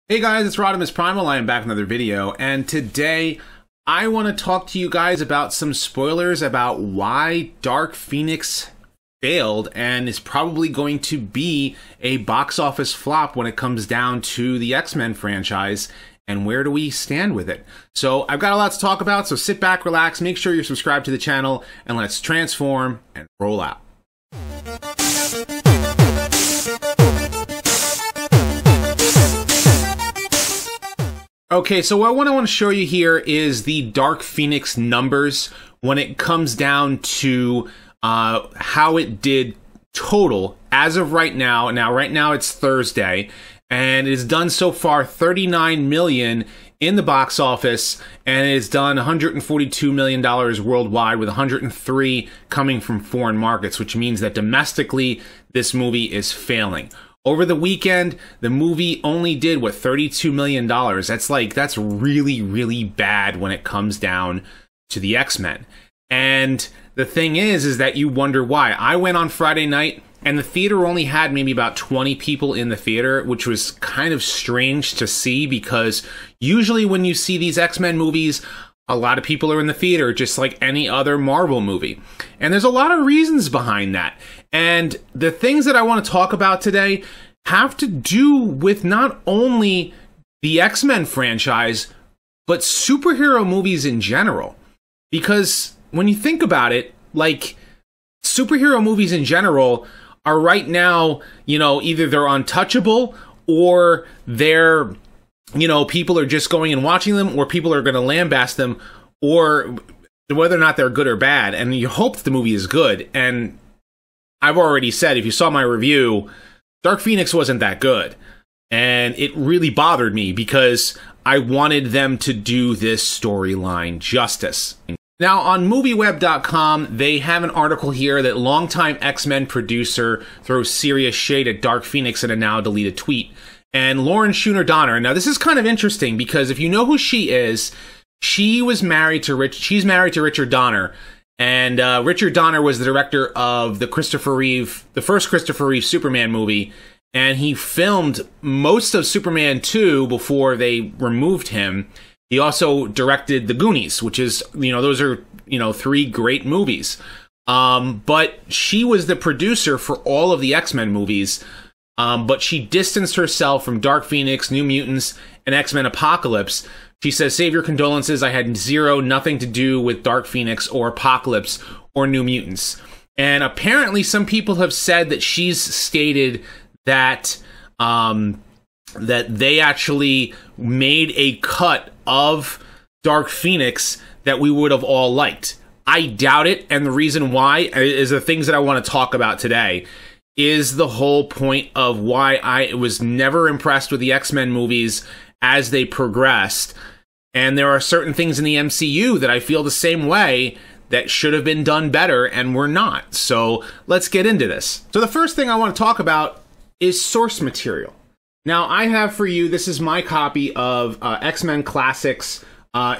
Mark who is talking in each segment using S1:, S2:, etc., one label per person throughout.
S1: Hey guys, it's Rodimus Primal. I am back with another video, and today I want to talk to you guys about some spoilers about why Dark Phoenix failed and is probably going to be a box office flop when it comes down to the X-Men franchise, and where do we stand with it. So I've got a lot to talk about, so sit back, relax, make sure you're subscribed to the channel, and let's transform and roll out. Okay, so what I want to show you here is the Dark Phoenix numbers when it comes down to how it did total as of right now. Now, right now it's Thursday, and it has done so far $39 million in the box office, and it has done $142 million worldwide, with $103 coming from foreign markets, which means that domestically this movie is failing. Over the weekend, the movie only did, what, $32 million. That's really, really bad when it comes down to the X-Men. And the thing is that you wonder why. I went on Friday night, and the theater only had maybe about 20 people in the theater, which was kind of strange to see, because usually when you see these X-Men movies, a lot of people are in the theater, just like any other Marvel movie. And there's a lot of reasons behind that. And the things that I want to talk about today have to do with not only the X-Men franchise, but superhero movies in general. Because when you think about it, like, superhero movies in general are right now, you know, either they're untouchable, or they're, you know, people are just going and watching them, or people are going to lambaste them, or whether or not they're good or bad. And you hope the movie is good. And I've already said, if you saw my review, Dark Phoenix wasn't that good. And it really bothered me because I wanted them to do this storyline justice. Now, on MovieWeb.com, they have an article here that longtime X-Men producer throws serious shade at Dark Phoenix in a now-deleted tweet. And Lauren Schooner Donner, now this is kind of interesting because if you know who she is, she's married to Richard Donner. And Richard Donner was the director of the first Christopher Reeve Superman movie, and he filmed most of Superman 2 before they removed him. He also directed The Goonies, which is, you know, those are, you know, 3 great movies. But she was the producer for all of the X-Men movies, but she distanced herself from Dark Phoenix, New Mutants, and X-Men Apocalypse. She says, "Save your condolences. I had nothing to do with Dark Phoenix or Apocalypse or New Mutants." And apparently some people have said that she's stated that that they actually made a cut of Dark Phoenix that we would have all liked. I doubt it, and the reason why is the things that I want to talk about today is the whole point of why I was never impressed with the X-Men movies as they progressed. And there are certain things in the MCU that I feel the same way that should have been done better and were not. So let's get into this. So the first thing I want to talk about is source material. Now, I have for you, this is my copy of X-Men Classics.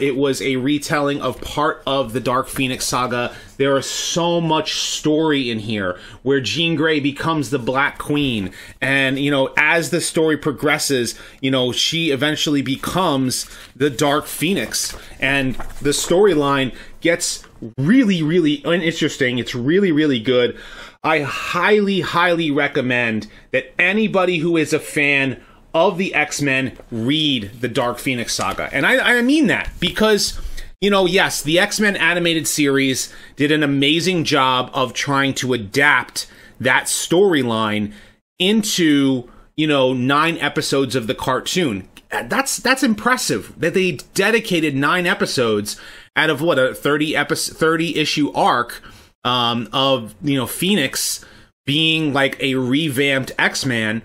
S1: It was a retelling of part of the Dark Phoenix saga. There is so much story in here where Jean Grey becomes the Black Queen. And, you know, as the story progresses, you know, she eventually becomes the Dark Phoenix. And the storyline gets really, really interesting. It's really, really good. I highly, highly recommend that anybody who is a fan of the X-Men read the Dark Phoenix saga. And I mean that because, you know, yes, the X-Men animated series did an amazing job of trying to adapt that storyline into, you know, 9 episodes of the cartoon. That's impressive that they dedicated 9 episodes out of what, a 30 issue arc of, you know, Phoenix being like a revamped X-Man.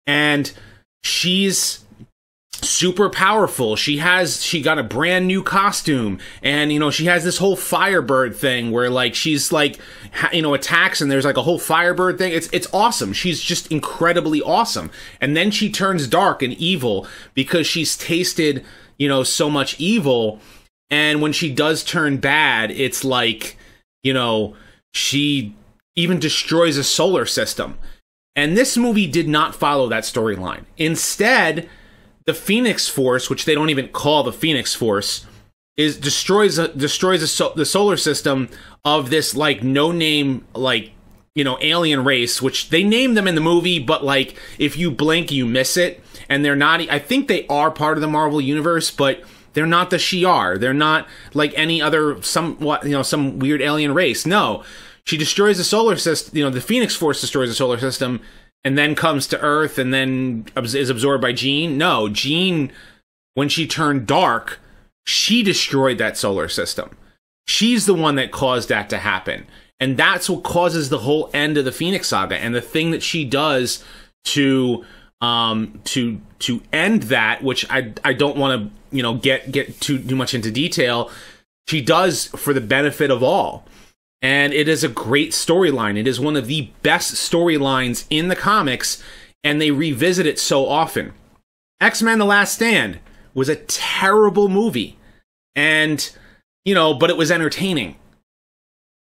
S1: And she's super powerful. She got a brand new costume, and, you know, she has this whole Firebird thing where, like, she's like, you know, attacks and there's like a whole Firebird thing. It's awesome. She's just incredibly awesome. And then she turns dark and evil because she's tasted, you know, so much evil. And when she does turn bad, it's like, you know, she even destroys a solar system. And this movie did not follow that storyline. Instead, the Phoenix Force, which they don't even call the Phoenix Force, destroys the solar system of this like no-name like, you know, alien race, which they name them in the movie, but like if you blink you miss it. And they're not, I think they are part of the Marvel universe, but they're not the Shi'ar. They're not like any other some weird alien race. No, she destroys the solar system. You know, the Phoenix Force destroys the solar system and then comes to Earth and then is absorbed by Jean. No, Jean, when she turned dark, she destroyed that solar system. She's the one that caused that to happen. And that's what causes the whole end of the Phoenix Saga. And the thing that she does to end that, which I don't want to, you know, get too much into detail, she does for the benefit of all. And it is a great storyline. It is one of the best storylines in the comics, and they revisit it so often. X-Men: The Last Stand was a terrible movie, and, you know, but it was entertaining.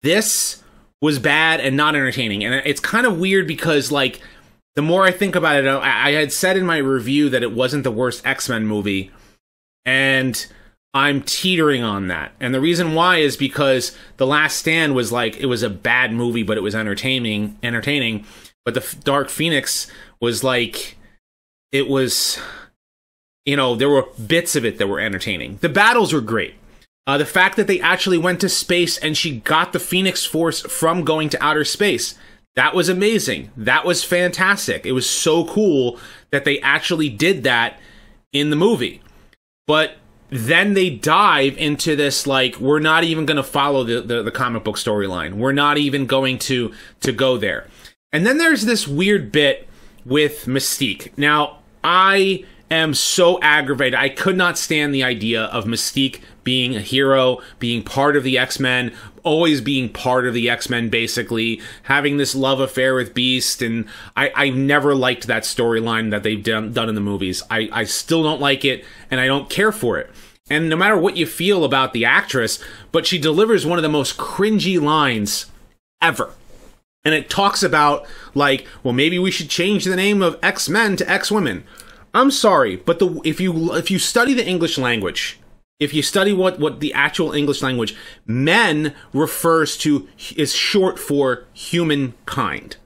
S1: This was bad and not entertaining, and it's kind of weird because, like, the more I think about it, I had said in my review that it wasn't the worst X-Men movie, and I'm teetering on that. And the reason why is because The Last Stand was like, it was a bad movie, but it was entertaining. But the Dark Phoenix was like, it was, you know, there were bits of it that were entertaining. The battles were great. The fact that they actually went to space and she got the Phoenix Force from going to outer space, that was amazing. That was fantastic. It was so cool that they actually did that in the movie. But then they dive into this, like, we're not even going to follow the comic book storyline. We're not even going to go there. And then there's this weird bit with Mystique. Now, I am so aggravated. I could not stand the idea of Mystique being a hero, being part of the X-Men, always being part of the X-Men, basically, having this love affair with Beast, and I never liked that storyline that they've done in the movies. I still don't like it, and I don't care for it. And no matter what you feel about the actress, but she delivers one of the most cringy lines ever. And it talks about, like, well, maybe we should change the name of X-Men to X-Women. I'm sorry, but if you study the English language, if you study what the actual English language, men refers to, is short for humankind,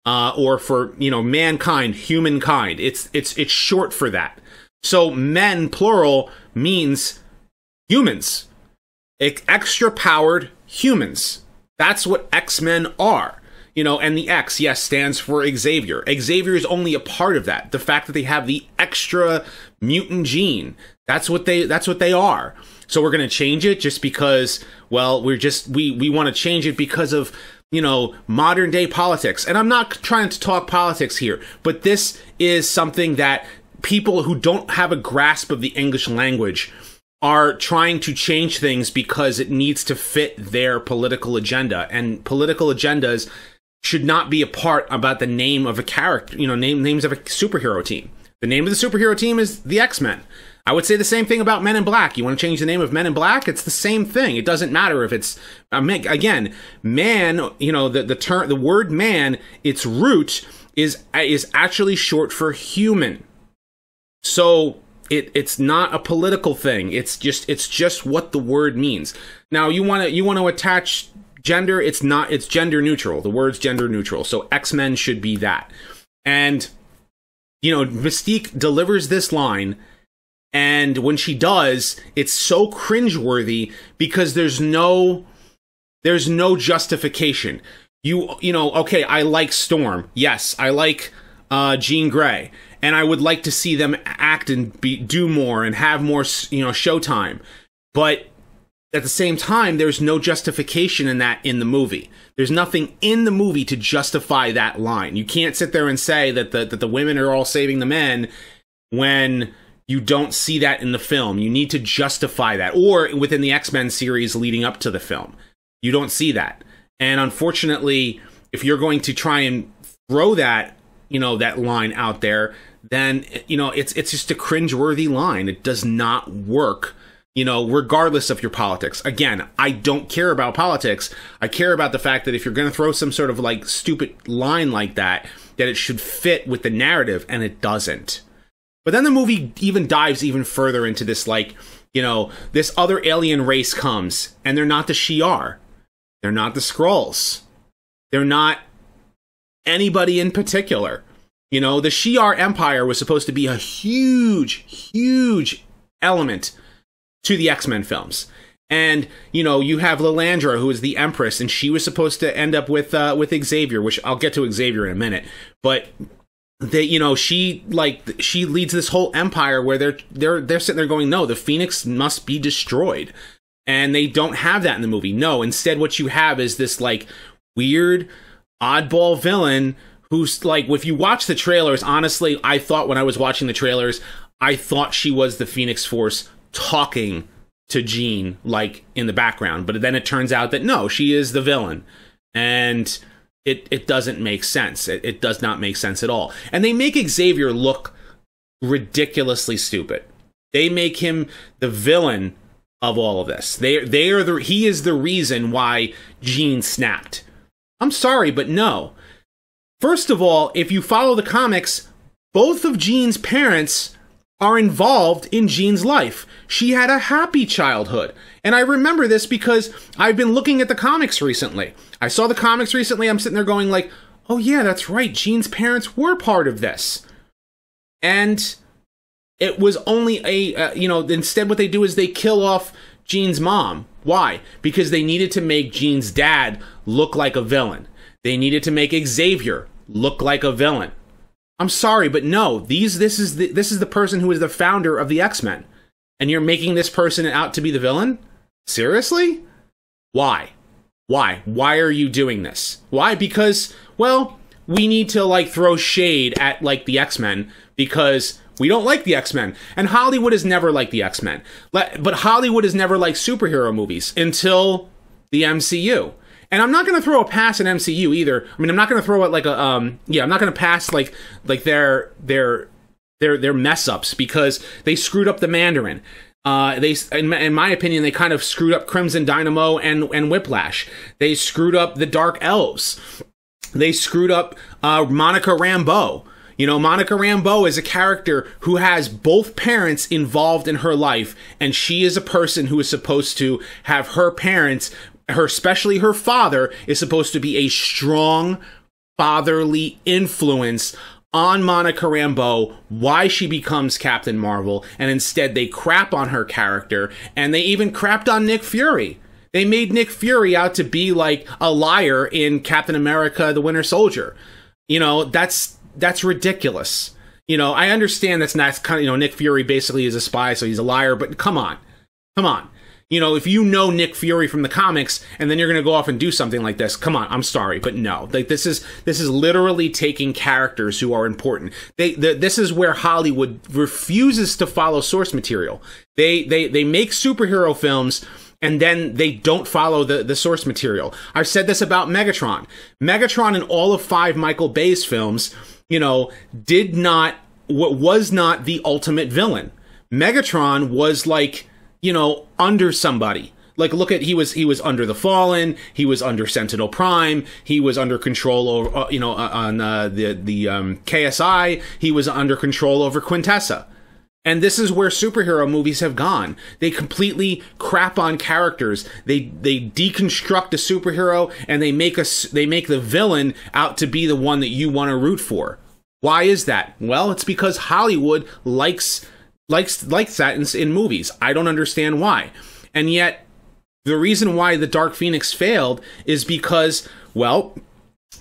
S1: or for, you know, mankind, humankind. It's short for that. So men, plural, means humans, extra powered humans. That's what X-Men are. You know, and the X, yes, stands for Xavier. Xavier is only a part of that. The fact that they have the extra mutant gene, that's what they are. So we're going to change it just because, well, we want to change it because of, you know, modern day politics. And I'm not trying to talk politics here, but this is something that people who don't have a grasp of the English language are trying to change things because it needs to fit their political agenda. And political agendas should not be a part about the name of a character, you know, names of a superhero team. The name of the superhero team is the X-Men. I would say the same thing about Men in Black. You want to change the name of Men in Black? It's the same thing. It doesn't matter if it's, again, man, you know, the word man, its root is actually short for human. So it's not a political thing. It's just what the word means. Now you want to attach gender, it's gender neutral. The word's gender neutral. So X-Men should be that. And, you know, Mystique delivers this line, and when she does, it's so cringeworthy because there's no justification. You know, okay, I like Storm. Yes, I like Jean Grey. And I would like to see them act and do more and have more, you know, showtime. But at the same time, there's no justification in that in the movie. There's nothing in the movie to justify that line. You can't sit there and say that the women are all saving the men when you don't see that in the film. You need to justify that. Or within the X-Men series leading up to the film. You don't see that. And unfortunately, if you're going to try and throw that, you know, that line out there, then, you know, it's just a cringeworthy line. It does not work. You know, regardless of your politics. Again, I don't care about politics. I care about the fact that if you're going to throw some sort of like stupid line like that, that it should fit with the narrative, and it doesn't. But then the movie even dives even further into this, like, you know, this other alien race comes, and they're not the Shi'ar. They're not the Skrulls. They're not anybody in particular. You know, the Shi'ar Empire was supposed to be a huge, huge element to the X-Men films. And, you know, you have Lilandra, who is the Empress, and she was supposed to end up with Xavier, which I'll get to Xavier in a minute. But they, you know, she leads this whole empire where they're sitting there going, no, the Phoenix must be destroyed. And they don't have that in the movie. No, instead what you have is this, like, weird, oddball villain who's, like, if you watch the trailers, honestly, I thought when I was watching the trailers, I thought she was the Phoenix Force talking to Jean, like, in the background. But then it turns out that, no, she is the villain. And it doesn't make sense. It does not make sense at all. And they make Xavier look ridiculously stupid. They make him the villain of all of this. He is the reason why Jean snapped. I'm sorry, but no. First of all, if you follow the comics, both of Jean's parents are involved in Jean's life. She had a happy childhood. And I remember this because I've been looking at the comics recently. I saw the comics recently. I'm sitting there going like, oh yeah, that's right. Jean's parents were part of this. And it was only instead what they do is they kill off Jean's mom. Why? Because they needed to make Jean's dad look like a villain. They needed to make Xavier look like a villain. I'm sorry, but no, this is the person who is the founder of the X-Men. And you're making this person out to be the villain? Seriously? Why? Why? Why are you doing this? Why? Because, well, we need to, like, throw shade at, like, the X-Men because we don't like the X-Men. And Hollywood has never liked the X-Men. But Hollywood has never liked superhero movies until the MCU. And I'm not going to throw a pass at MCU either. I mean, I'm not going to throw it like a, I'm not going to pass like their mess ups because they screwed up the Mandarin. In my opinion, they kind of screwed up Crimson Dynamo and Whiplash. They screwed up the Dark Elves. They screwed up Monica Rambeau. You know, Monica Rambeau is a character who has both parents involved in her life, and she is a person who is supposed to have her parents, especially her father, is supposed to be a strong fatherly influence on Monica Rambeau, why she becomes Captain Marvel, and instead they crap on her character, and they even crapped on Nick Fury. They made Nick Fury out to be like a liar in Captain America: The Winter Soldier. You know, that's ridiculous. You know, I understand that's not kind of, you know, Nick Fury basically is a spy, so he's a liar, but come on. You know, if you know Nick Fury from the comics and then you're going to go off and do something like this, come on, I'm sorry, but no. Like, this is literally taking characters who are important. This is where Hollywood refuses to follow source material. They make superhero films and then they don't follow the source material. I've said this about Megatron. Megatron in all of 5 Michael Bay's films, you know, was not the ultimate villain. Megatron was like, you know, under somebody. Like, look at, he was under the Fallen, he was under Sentinel Prime, he was under control over, on the KSI, he was under control over Quintessa. And this is where superhero movies have gone. They completely crap on characters. They deconstruct a superhero and they make the villain out to be the one that you want to root for. Why is that? Well, it's because Hollywood likes that in movies. I don't understand why. And yet, the reason why the Dark Phoenix failed is because, well,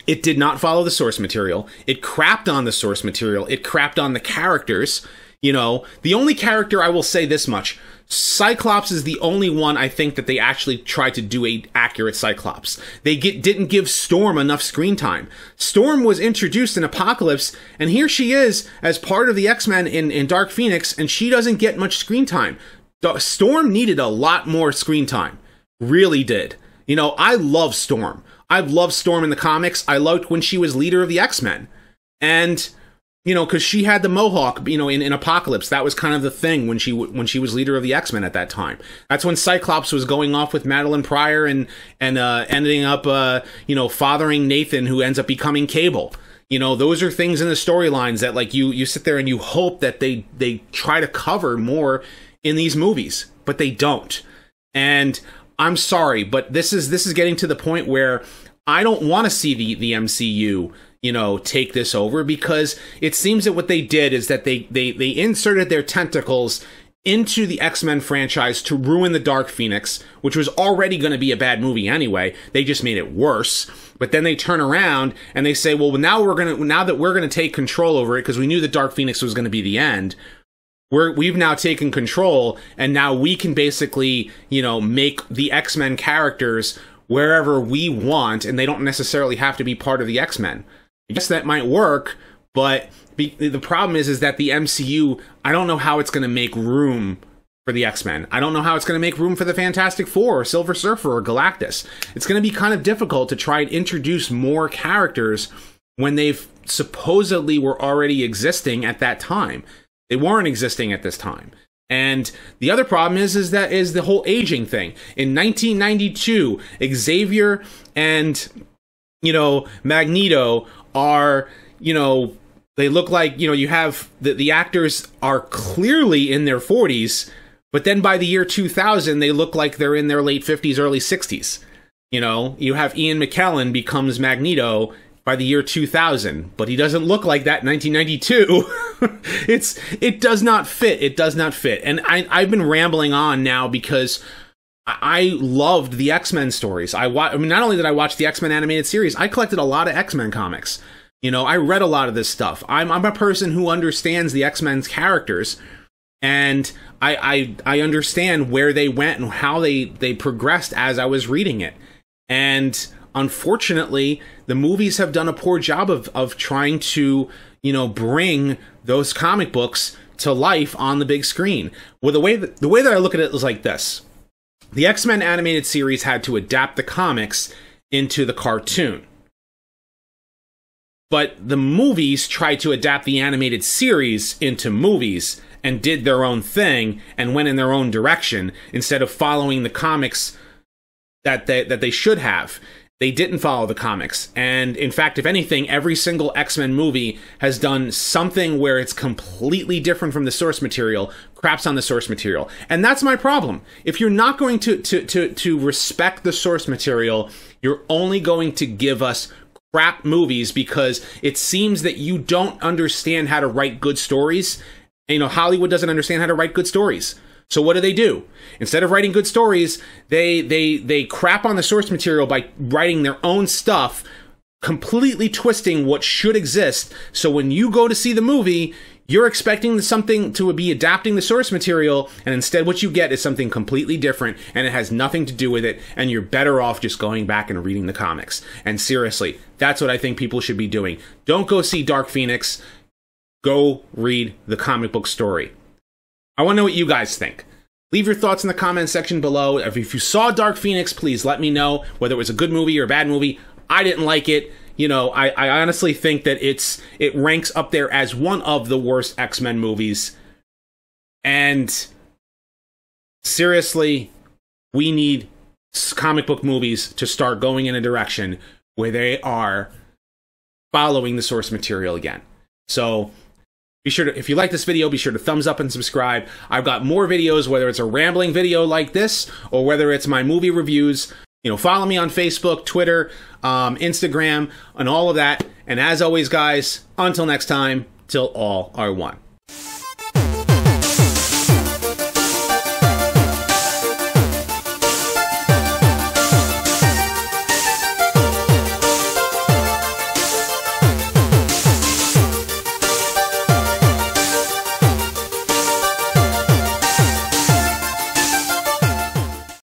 S1: it did not follow the source material. It crapped on the source material. It crapped on the characters. You know, the only character, I will say this much, Cyclops is the only one I think that they actually tried to do a accurate Cyclops. They didn't give Storm enough screen time. Storm was introduced in Apocalypse, and here she is as part of the X-Men in Dark Phoenix, and she doesn't get much screen time. Storm needed a lot more screen time. Really did. You know, I love Storm. I've loved Storm in the comics. I loved when she was leader of the X-Men. And, you know, because she had the Mohawk, you know, in Apocalypse. That was kind of the thing when she was leader of the X-Men at that time. That's when Cyclops was going off with Madeline Pryor and ending up, fathering Nathan, who ends up becoming Cable. You know, those are things in the storylines that, like, you sit there and you hope that they try to cover more in these movies, but they don't. And I'm sorry, but this is getting to the point where I don't want to see the MCU, you know, take this over, because it seems that what they did is that they inserted their tentacles into the X-Men franchise to ruin the Dark Phoenix, which was already going to be a bad movie anyway. They just made it worse. But then they turn around and they say, well, now that we're going to take control over it, because we knew that Dark Phoenix was going to be the end, we've now taken control, and now we can basically, you know, make the X-Men characters wherever we want, and they don't necessarily have to be part of the X-Men. I guess that might work, but the problem is that the MCU, I don't know how it's going to make room for the X-Men. I don't know how it's going to make room for the Fantastic Four or Silver Surfer or Galactus. It's going to be kind of difficult to try and introduce more characters when they've supposedly were already existing at that time. They weren't existing at this time. And the other problem is the whole aging thing. In 1992, Xavier and, you know, Magneto are, you know, they look like, you know, you have the actors are clearly in their 40s, but then by the year 2000, they look like they're in their late 50s, early 60s. You know, you have Ian McKellen becomes Magneto by the year 2000, but he doesn't look like that in 1992. It does not fit. It does not fit. And I've been rambling on now because I loved the X-Men stories. I mean, not only did I watch the X-Men animated series, I collected a lot of X-Men comics. You know, I read a lot of this stuff. I'm a person who understands the X-Men's characters, and I understand where they went and how they progressed as I was reading it. And unfortunately, the movies have done a poor job of trying to, you know, bring those comic books to life on the big screen. Well, the way that I look at it is like this. The X-Men animated series had to adapt the comics into the cartoon. But the movies tried to adapt the animated series into movies and did their own thing and went in their own direction instead of following the comics that they should have. They didn't follow the comics. And in fact, if anything, every single X-Men movie has done something where it's completely different from the source material, craps on the source material. And that's my problem. If you're not going to respect the source material, you're only going to give us crap movies because it seems that you don't understand how to write good stories. And, you know, Hollywood doesn't understand how to write good stories. So what do? Instead of writing good stories, they crap on the source material by writing their own stuff, completely twisting what should exist. So when you go to see the movie, you're expecting something to be adapting the source material, and instead what you get is something completely different, and it has nothing to do with it, and you're better off just going back and reading the comics. And seriously, that's what I think people should be doing. Don't go see Dark Phoenix. Go read the comic book story. I want to know what you guys think. Leave your thoughts in the comment section below. If you saw Dark Phoenix, please let me know whether it was a good movie or a bad movie. I didn't like it. You know, I honestly think that it ranks up there as one of the worst X-Men movies. And seriously, we need comic book movies to start going in a direction where they are following the source material again. So be sure to, if you like this video, be sure to thumbs up and subscribe. I've got more videos, whether it's a rambling video like this or whether it's my movie reviews. You know, follow me on Facebook, Twitter, Instagram, and all of that. And as always, guys, until next time, till all are one.